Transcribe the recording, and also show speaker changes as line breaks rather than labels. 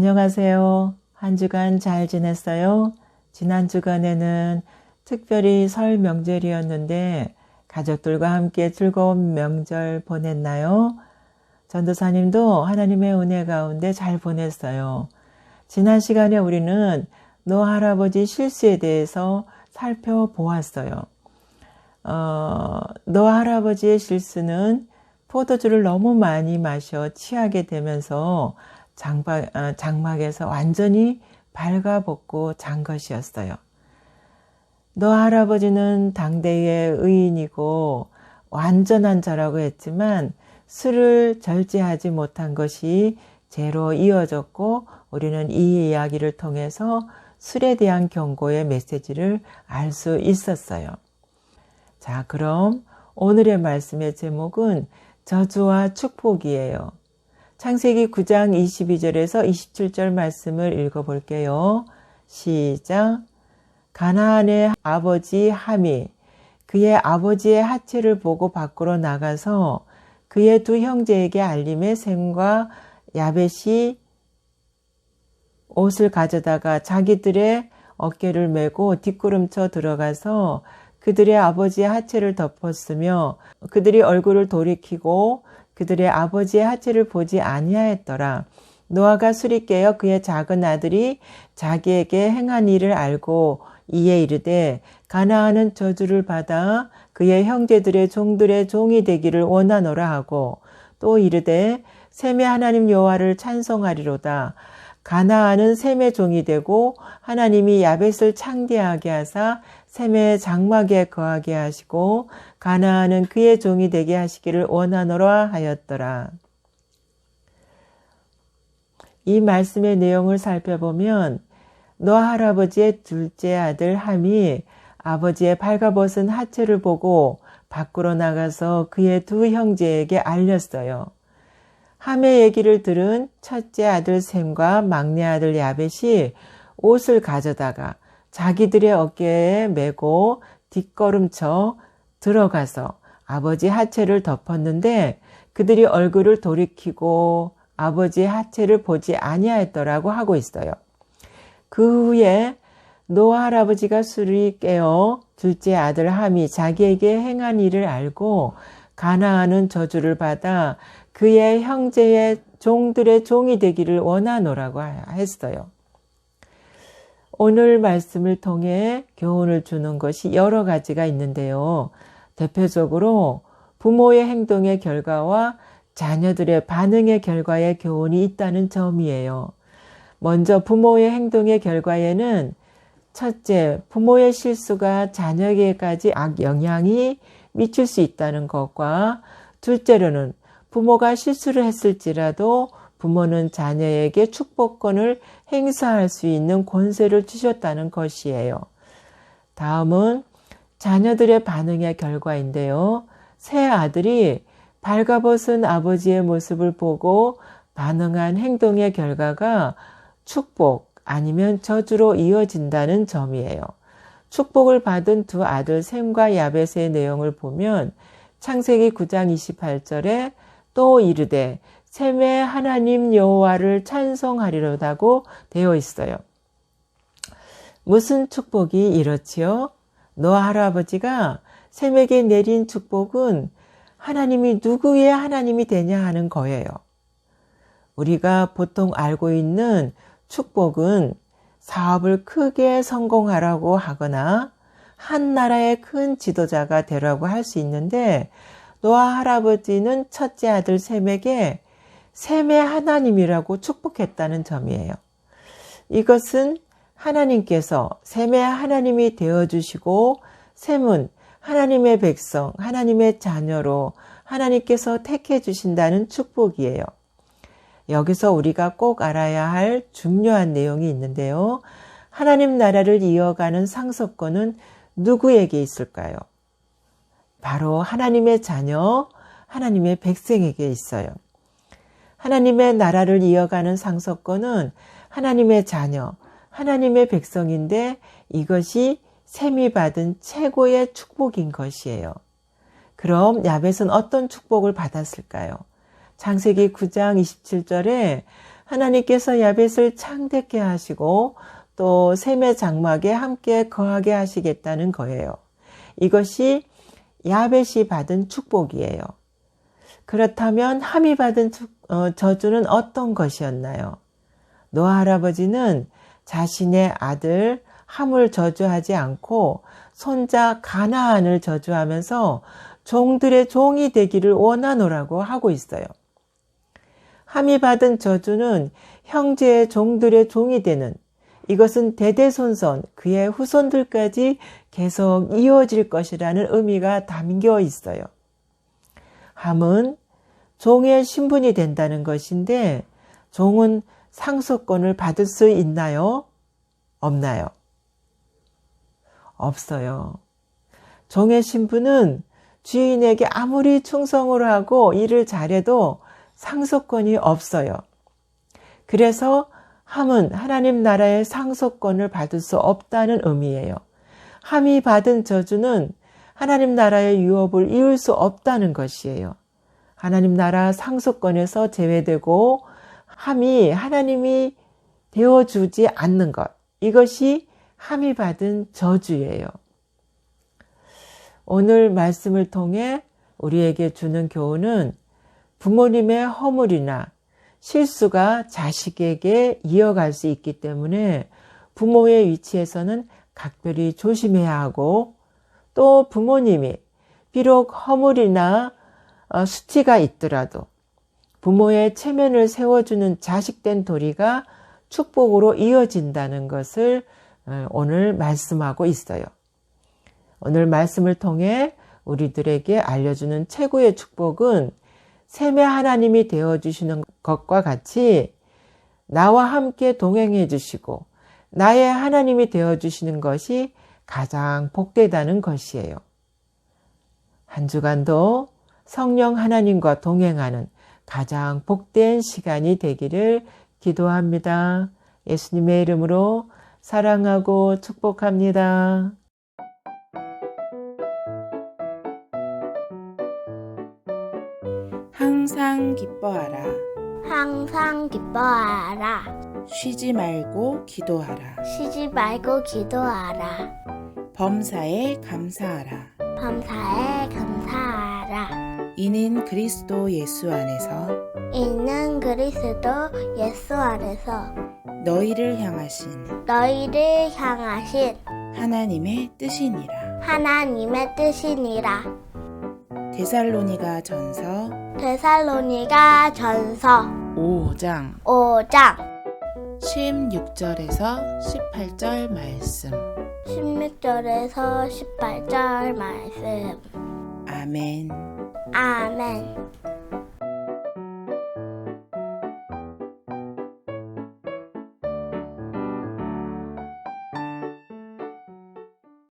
안녕하세요. 한 주간 잘 지냈어요? 지난 주간에는 특별히 설 명절이었는데 가족들과 함께 즐거운 명절 보냈나요? 전도사님도 하나님의 은혜 가운데 잘 보냈어요. 지난 시간에 우리는 노아 할아버지 실수에 대해서 살펴보았어요. 노아 할아버지의 실수는 포도주를 너무 많이 마셔 취하게 되면서 장막에서 완전히 발가벗고 잔 것이었어요. 노아 할아버지는 당대의 의인이고 완전한 자라고 했지만 술을 절제하지 못한 것이 죄로 이어졌고 우리는 이 이야기를 통해서 술에 대한 경고의 메시지를 알 수 있었어요. 자, 그럼 오늘의 말씀의 제목은 저주와 축복이에요. 창세기 9장 22절에서 27절 말씀을 읽어볼게요. 시작. 가나안의 아버지 함이 그의 아버지의 하체를 보고 밖으로 나가서 그의 두 형제에게 알림에 셈과 야벳이 옷을 가져다가 자기들의 어깨를 메고 뒷걸음쳐 들어가서 그들의 아버지의 하체를 덮었으며 그들이 얼굴을 돌이키고 그들의 아버지의 하체를 보지 아니하였더라. 노아가 술이 깨어 그의 작은 아들이 자기에게 행한 일을 알고 이에 이르되 가나안은 저주를 받아 그의 형제들의 종들의 종이 되기를 원하노라 하고 또 이르되 셈의 하나님 여호와를 찬송하리로다. 가나안은 셈의 종이 되고 하나님이 야벳을 창대하게 하사 셈의 장막에 거하게 하시고 가나안은 그의 종이 되게 하시기를 원하노라 하였더라. 이 말씀의 내용을 살펴보면 노아 할아버지의 둘째 아들 함이 아버지의 발가벗은 하체를 보고 밖으로 나가서 그의 두 형제에게 알렸어요. 함의 얘기를 들은 첫째 아들 셈과 막내 아들 야벳이 옷을 가져다가 자기들의 어깨에 메고 뒷걸음쳐 들어가서 아버지 하체를 덮었는데 그들이 얼굴을 돌이키고 아버지의 하체를 보지 아니하였더라고 하고 있어요. 그 후에 노아 할아버지가 술이 깨어 둘째 아들 함이 자기에게 행한 일을 알고 가나안은 저주를 받아 그의 형제의 종들의 종이 되기를 원하노라고 했어요. 오늘 말씀을 통해 교훈을 주는 것이 여러 가지가 있는데요. 대표적으로 부모의 행동의 결과와 자녀들의 반응의 결과에 교훈이 있다는 점이에요. 먼저 부모의 행동의 결과에는 첫째, 부모의 실수가 자녀에게까지 악영향이 미칠 수 있다는 것과 둘째로는 부모가 실수를 했을지라도 부모는 자녀에게 축복권을 행사할 수 있는 권세를 주셨다는 것이에요. 다음은 자녀들의 반응의 결과인데요. 새 아들이 발가벗은 아버지의 모습을 보고 반응한 행동의 결과가 축복 아니면 저주로 이어진다는 점이에요. 축복을 받은 두 아들 셈과 야벳의 내용을 보면 창세기 9장 28절에 또 이르되 셈의 하나님 여호와를 찬송하리로다고 되어 있어요. 무슨 축복이 이렇지요? 노아 할아버지가 셈에게 내린 축복은 하나님이 누구의 하나님이 되냐 하는 거예요. 우리가 보통 알고 있는 축복은 사업을 크게 성공하라고 하거나 한 나라의 큰 지도자가 되라고 할 수 있는데 노아 할아버지는 첫째 아들 셈에게 셈의 하나님이라고 축복했다는 점이에요. 이것은 하나님께서 셈의 하나님이 되어주시고 셈은 하나님의 백성, 하나님의 자녀로 하나님께서 택해 주신다는 축복이에요. 여기서 우리가 꼭 알아야 할 중요한 내용이 있는데요. 하나님 나라를 이어가는 상속권은 누구에게 있을까요? 바로 하나님의 자녀, 하나님의 백성에게 있어요. 하나님의 나라를 이어가는 상속권은 하나님의 자녀, 하나님의 백성인데 이것이 셈이 받은 최고의 축복인 것이에요. 그럼 야벳은 어떤 축복을 받았을까요? 창세기 9장 27절에 하나님께서 야벳을 창대케 하시고 또 셈의 장막에 함께 거하게 하시겠다는 거예요. 이것이 야벳이 받은 축복이에요. 그렇다면 함이 받은 저주는 어떤 것이었나요? 노아 할아버지는 자신의 아들 함을 저주하지 않고 손자 가나안을 저주하면서 종들의 종이 되기를 원하노라고 하고 있어요. 함이 받은 저주는 형제의 종들의 종이 되는, 이것은 대대손손 그의 후손들까지 계속 이어질 것이라는 의미가 담겨 있어요. 함은 종의 신분이 된다는 것인데 종은 상속권을 받을 수 있나요? 없나요? 없어요. 종의 신분은 주인에게 아무리 충성을 하고 일을 잘해도 상속권이 없어요. 그래서 함은 하나님 나라의 상속권을 받을 수 없다는 의미예요. 함이 받은 저주는 하나님 나라의 유업을 이을 수 없다는 것이에요. 하나님 나라 상속권에서 제외되고 함이 하나님이 되어주지 않는 것, 이것이 함이 받은 저주예요. 오늘 말씀을 통해 우리에게 주는 교훈은 부모님의 허물이나 실수가 자식에게 이어갈 수 있기 때문에 부모의 위치에서는 각별히 조심해야 하고, 또 부모님이 비록 허물이나 수치가 있더라도 부모의 체면을 세워주는 자식된 도리가 축복으로 이어진다는 것을 오늘 말씀하고 있어요. 오늘 말씀을 통해 우리들에게 알려주는 최고의 축복은 셈의 하나님이 되어주시는 것과 같이 나와 함께 동행해 주시고 나의 하나님이 되어주시는 것이 가장 복되다는 것이에요. 한 주간도 성령 하나님과 동행하는 가장 복된 시간이 되기를 기도합니다. 예수님의 이름으로 사랑하고 축복합니다.
항상 기뻐하라.
항상 기뻐하라.
쉬지 말고 기도하라.
쉬지 말고 기도하라.
범사에 감사하라.
범사에 감사하라.
이는 그리스도 예수 안에서
이는 그리스도 예수 안에서
너희를 향하신 하나님의 뜻이니라.
하나님의 뜻이니라.
데살로니가 전서
데살로니가 전서
5장
5장
16절에서 18절 말씀.
16절에서 18절 말씀.
아멘.
아멘.